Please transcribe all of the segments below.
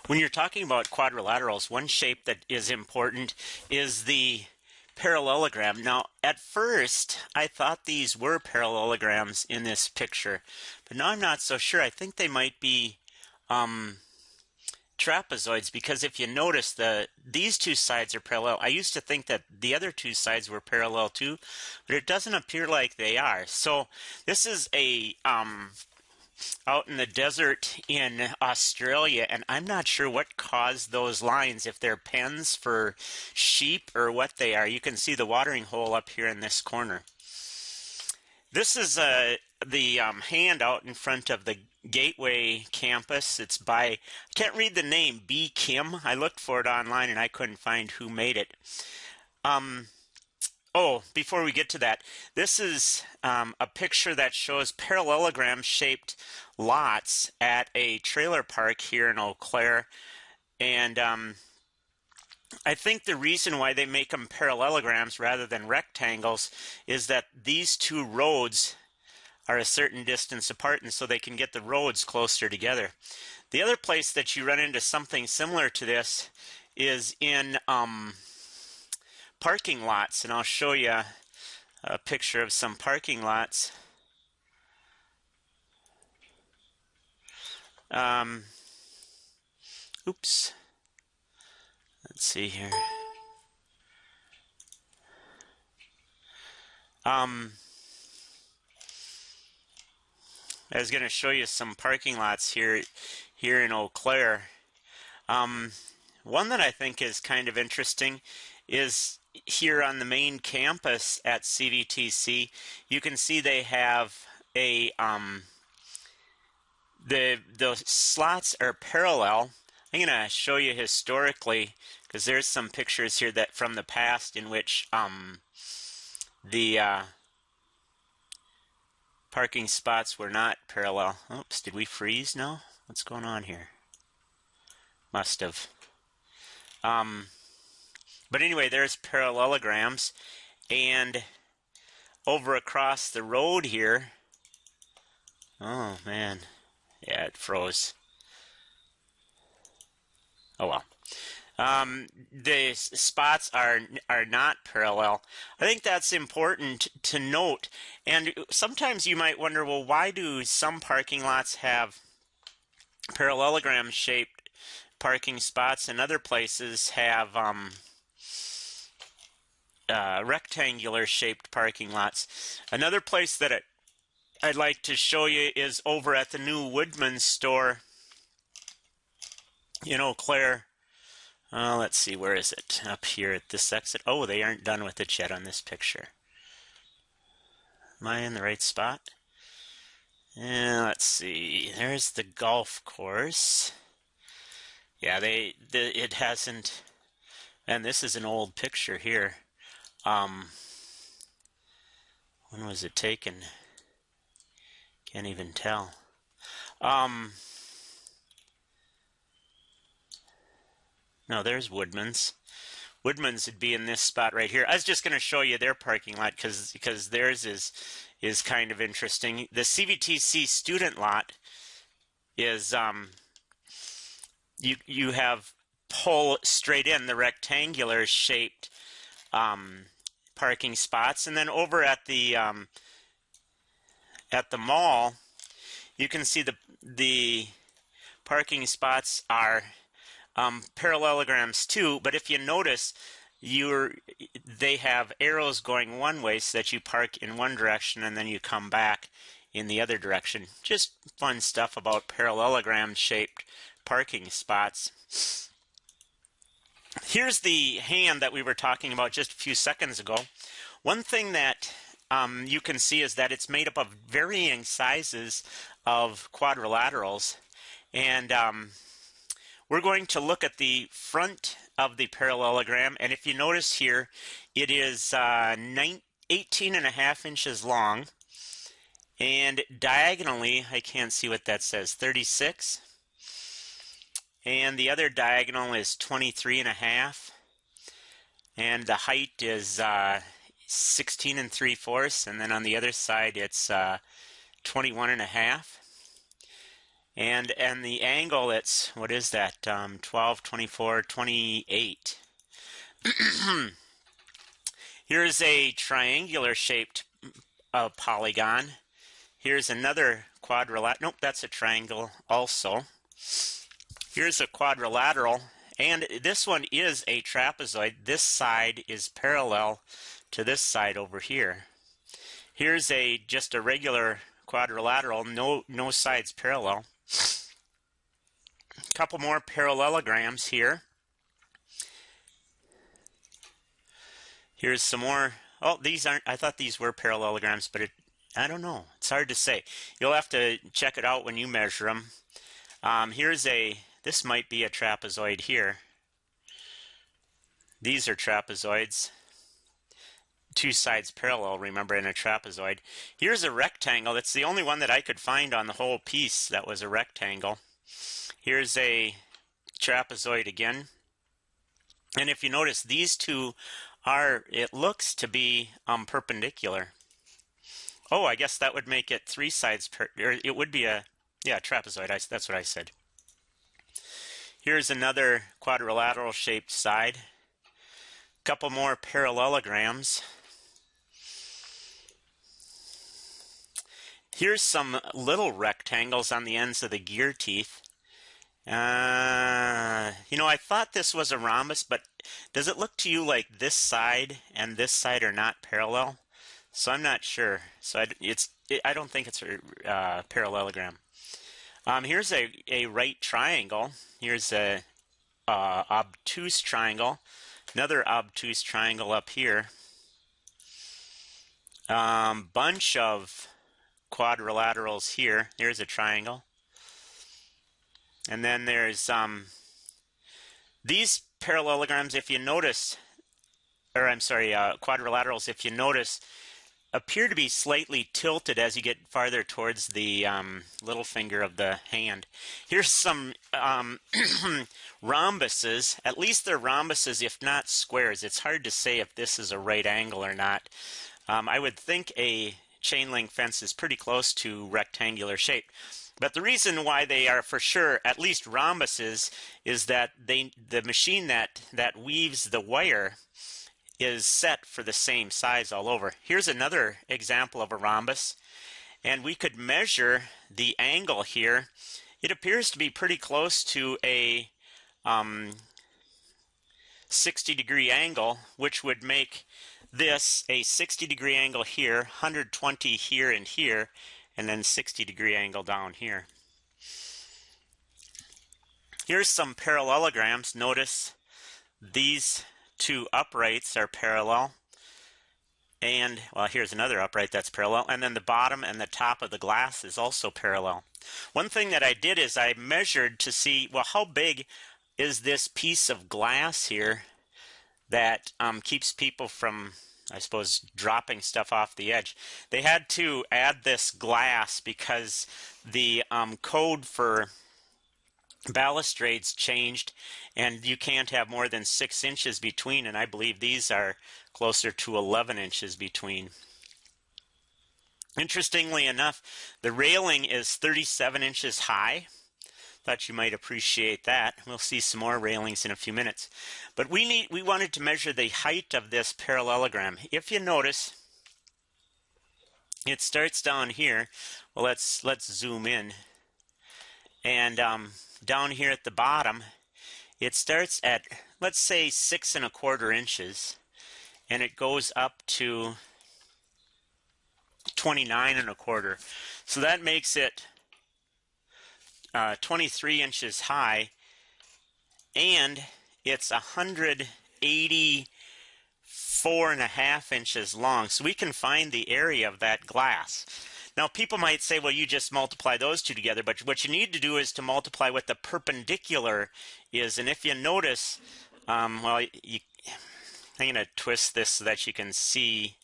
When you're talking about quadrilaterals, one shape that is important is the parallelogram. Now, at first, I thought these were parallelograms in this picture, but now I'm not so sure. I think they might be trapezoids, because if you notice, these two sides are parallel. I used to think that the other two sides were parallel too, but it doesn't appear like they are. So this is a out in the desert in Australia, and I'm not sure what caused those lines, if they're pens for sheep or what they are. You can see the watering hole up here in this corner. This is the hand out in front of the Gateway campus. It's by, I can't read the name, B. Kim. I looked for it online and I couldn't find who made it. Oh, before we get to that, this is a picture that shows parallelogram-shaped lots at a trailer park here in Eau Claire. And I think the reason why they make them parallelograms rather than rectangles is that these two roads are a certain distance apart, and so they can get the roads closer together. The other place that you run into something similar to this is in parking lots, and I'll show you a picture of some parking lots. Oops. Let's see here. I was going to show you some parking lots here in Eau Claire. One that I think is kind of interesting is here on the main campus at CVTC. You can see they have a the slots are parallel. I'm going to show you historically, because there's some pictures here that from the past in which the parking spots were not parallel. Oops, did we freeze now? What's going on here? Must have. But anyway, there's parallelograms, and over across the road here, oh man, yeah, it froze. Oh well. The spots are not parallel. I think that's important to note. And sometimes you might wonder, well, why do some parking lots have parallelogram-shaped parking spots and other places have rectangular-shaped parking lots? Another place that I'd like to show you is over at the new Woodman store in Eau Claire. Let's see, where is it? Up here at this exit. Oh, they aren't done with it yet on this picture. Am I in the right spot? Let's see. There's the golf course. Yeah, it hasn't. And this is an old picture here. When was it taken? Can't even tell. No, there's Woodman's. Woodman's would be in this spot right here. I was just going to show you their parking lot because theirs is kind of interesting. The CVTC student lot is you have pull straight in the rectangular shaped parking spots, and then over at the mall, you can see the parking spots are parallelograms too, but if you notice, they have arrows going one way so that you park in one direction and then you come back in the other direction. Just fun stuff about parallelogram-shaped parking spots. Here's the hand that we were talking about just a few seconds ago. One thing that you can see is that it's made up of varying sizes of quadrilaterals, and we're going to look at the front of the parallelogram, and if you notice here, it is 18.5 inches long, and diagonally, I can't see what that says, 36, and the other diagonal is 23.5, and the height is 16 3/4, and then on the other side it's 21.5. And the angle, it's, what is that, 12, 24, 28. Here's a triangular shaped polygon. Here's another quadrilateral. Nope, that's a triangle also. Here's a quadrilateral, and this one is a trapezoid. This side is parallel to this side over here. Here's just a regular quadrilateral, no sides parallel. A couple more parallelograms here. Here's some more. Oh, these aren't, I thought these were parallelograms, but I don't know. It's hard to say. You'll have to check it out when you measure them. This might be a trapezoid here. These are trapezoids. Two sides parallel, remember, in a trapezoid. Here's a rectangle. That's the only one that I could find on the whole piece that was a rectangle. Here's a trapezoid again. And if you notice, these two are, it looks to be perpendicular. Oh, I guess that would make it three sides, or it would be trapezoid. That's what I said. Here's another quadrilateral shaped side. A couple more parallelograms. Here's some little rectangles on the ends of the gear teeth. You know, I thought this was a rhombus, but does it look to you like this side and this side are not parallel? So I'm not sure. So I don't think it's a parallelogram. Here's a right triangle. Here's a obtuse triangle. Another obtuse triangle up here. Bunch of quadrilaterals here. There's a triangle. And then there's these parallelograms, if you notice, or I'm sorry, quadrilaterals, if you notice, appear to be slightly tilted as you get farther towards the little finger of the hand. Here's some rhombuses. At least they're rhombuses, if not squares. It's hard to say if this is a right angle or not. I would think a chain link fence is pretty close to rectangular shape. But the reason why they are for sure at least rhombuses is that the machine that weaves the wire is set for the same size all over. Here's another example of a rhombus, and we could measure the angle here. It appears to be pretty close to a 60-degree angle, which would make this a 60-degree angle here, 120 here and here, and then 60-degree angle down here. Here's some parallelograms. Notice these two uprights are parallel, and well, here's another upright that's parallel, and then the bottom and the top of the glass is also parallel. One thing that I did is I measured to see, well, how big is this piece of glass here that keeps people from, I suppose, dropping stuff off the edge. They had to add this glass because the code for balustrades changed, and you can't have more than 6 inches between, and I believe these are closer to 11 inches between. Interestingly enough, the railing is 37 inches high. Thought you might appreciate that. We'll see some more railings in a few minutes. But we wanted to measure the height of this parallelogram. If you notice, it starts down here. Well, let's zoom in. And down here at the bottom, it starts at, let's say, 6 1/4 inches, and it goes up to 29 1/4. So that makes it 23 inches high, and it's 184.5 inches long. So we can find the area of that glass. Now, people might say, well, you just multiply those two together, but what you need to do is to multiply what the perpendicular is. And if you notice, well, I'm going to twist this so that you can see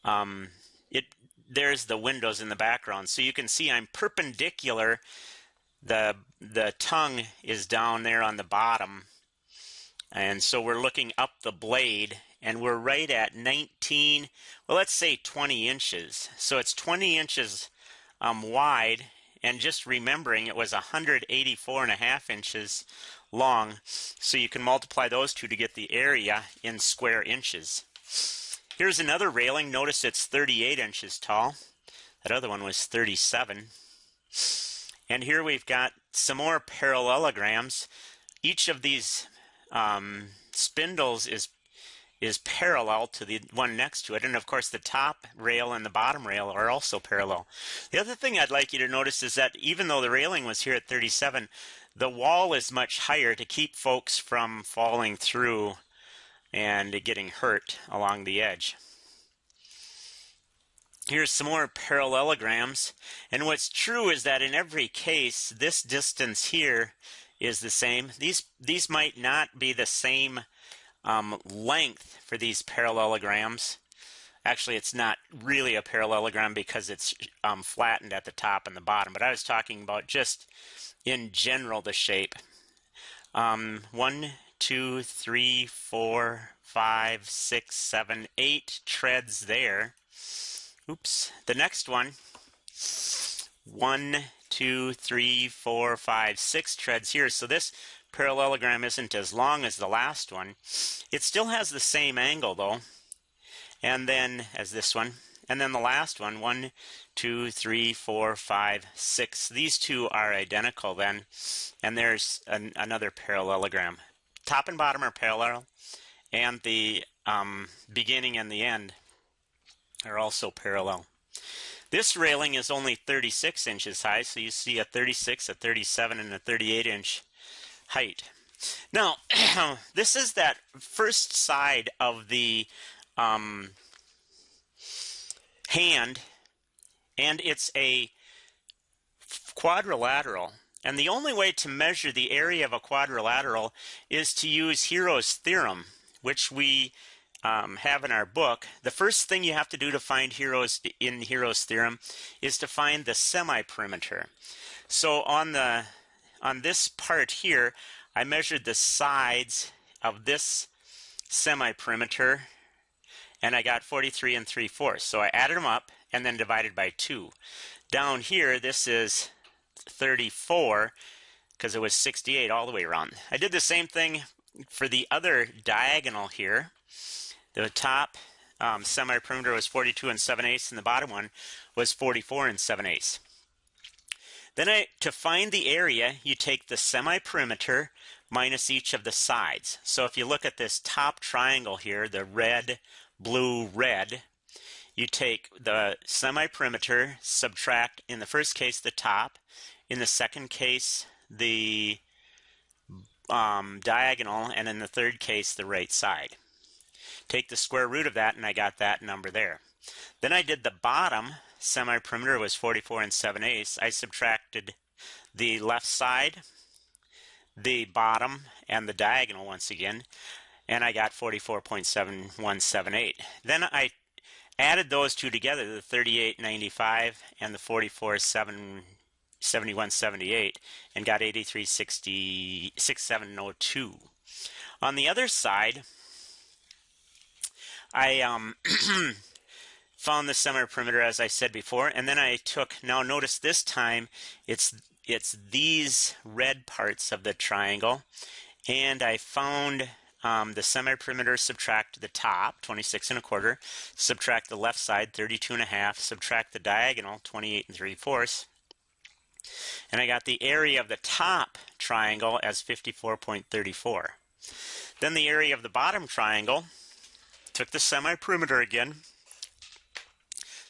it. There's the windows in the background. So you can see I'm perpendicular. The tongue is down there on the bottom. And so we're looking up the blade, and we're right at 19, well, let's say 20 inches. So it's 20 inches wide, and just remembering it was 184.5 inches long, so you can multiply those two to get the area in square inches. Here's another railing. Notice it's 38 inches tall. That other one was 37. And here we've got some more parallelograms. Each of these spindles is parallel to the one next to it, and of course the top rail and the bottom rail are also parallel. The other thing I'd like you to notice is that even though the railing was here at 37, the wall is much higher to keep folks from falling through and getting hurt along the edge. Here's some more parallelograms, and what's true is that in every case this distance here is the same. These might not be the same length for these parallelograms. Actually, it's not really a parallelogram because it's flattened at the top and the bottom, but I was talking about just in general the shape. 1, 2, 3, 4, 5, 6, 7, 8 treads there. Oops. The next one, 1, 2, 3, 4, 5, 6 treads here. So this parallelogram isn't as long as the last one. It still has the same angle though, and then as this one, and then the last one, 1, 2, 3, 4, 5, 6. These two are identical then, and there's another parallelogram. Top and bottom are parallel, and the beginning and the end are also parallel. This railing is only 36 inches high, so you see a 36, a 37, and a 38 inch height. Now, this is that first side of the hand, and it's a quadrilateral. And the only way to measure the area of a quadrilateral is to use Hero's theorem, which we have in our book. The first thing you have to do to find Hero's theorem is to find the semi-perimeter. So on this part here, I measured the sides of this semi-perimeter, and I got 43 3/4. So I added them up and then divided by 2. Down here, this is 34 because it was 68 all the way around. I did the same thing for the other diagonal here. The top semi-perimeter was 42 7/8, and the bottom one was 44 7/8. Then to find the area, you take the semi-perimeter minus each of the sides. So if you look at this top triangle here, the red, blue, red, you take the semi-perimeter, subtract, in the first case, the top, in the second case, the diagonal, and in the third case, the right side. Take the square root of that, and I got that number there. Then I did the bottom. Semi-perimeter was 44 7/8. I subtracted the left side, the bottom, and the diagonal once again, and I got 44.7178. Then I added those two together, the 38.95 and the 44.7178, and got 83.6702. On the other side, I found the semi-perimeter, as I said before, and then I took, now notice this time it's these red parts of the triangle, and I found the semi-perimeter, subtract the top, 26 1/4, subtract the left side, 32 1/2, subtract the diagonal, 28 3/4, and I got the area of the top triangle as 54.34. Then the area of the bottom triangle, took the semi-perimeter again,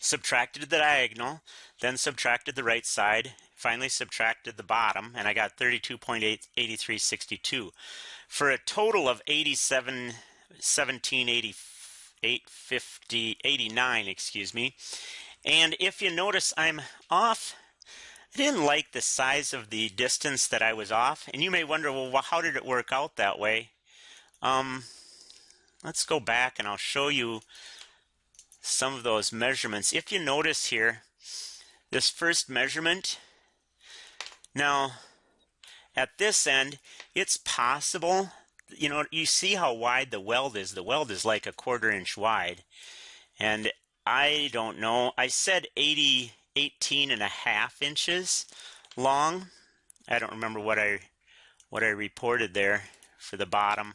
subtracted the diagonal, then subtracted the right side, finally subtracted the bottom, and I got 32.8362 for a total of 89, excuse me. And if you notice, I'm off. I didn't like the size of the distance that I was off, and you may wonder, well, how did it work out that way? Let's go back and I'll show you some of those measurements. If you notice here, this first measurement, now at this end, it's possible, you know, you see how wide the weld is. The weld is like a 1/4 inch wide, and I don't know, I said 88 18.5 inches long. I don't remember what I reported there for the bottom.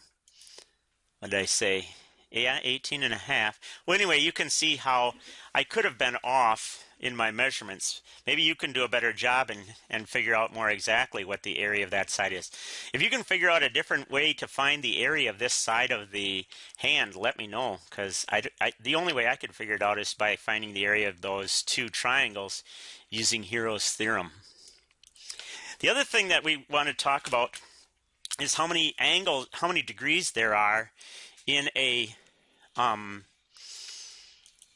What did I say? Yeah, 18.5. Well, anyway, you can see how I could have been off in my measurements. Maybe you can do a better job and figure out more exactly what the area of that side is. If you can figure out a different way to find the area of this side of the hand, let me know, because the only way I could figure it out is by finding the area of those two triangles using Hero's theorem. The other thing that we want to talk about is how many degrees there are in a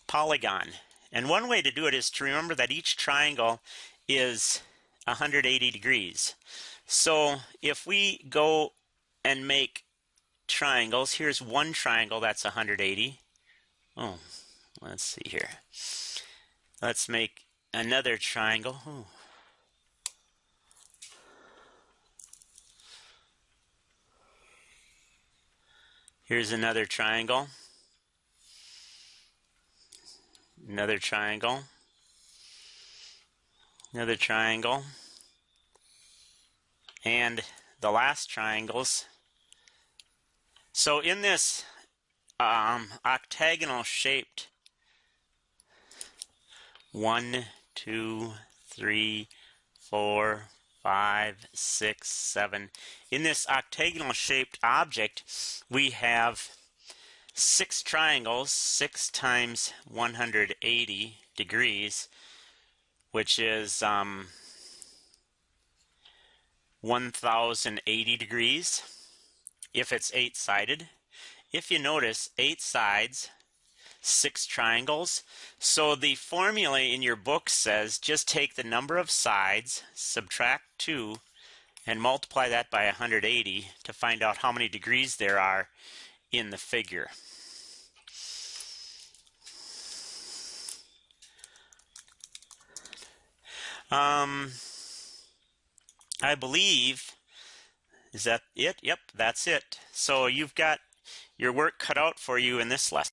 polygon. And one way to do it is to remember that each triangle is 180 degrees. So if we go and make triangles, here's one triangle that's 180. Oh, let's see here. Let's make another triangle. Oh. Here's another triangle. Another triangle. Another triangle. And the last triangles. So in this octagonal shaped 1, 2, 3, 4, 5, 6, 7. In this octagonal shaped object, we have 6 triangles, 6 times 180 degrees, which is 1080 degrees if it's 8-sided. If you notice, 8 sides, 6 triangles. So the formula in your book says just take the number of sides, subtract 2, and multiply that by 180 to find out how many degrees there are in the figure. I believe, is that it? Yep, that's it. So you've got your work cut out for you in this lesson.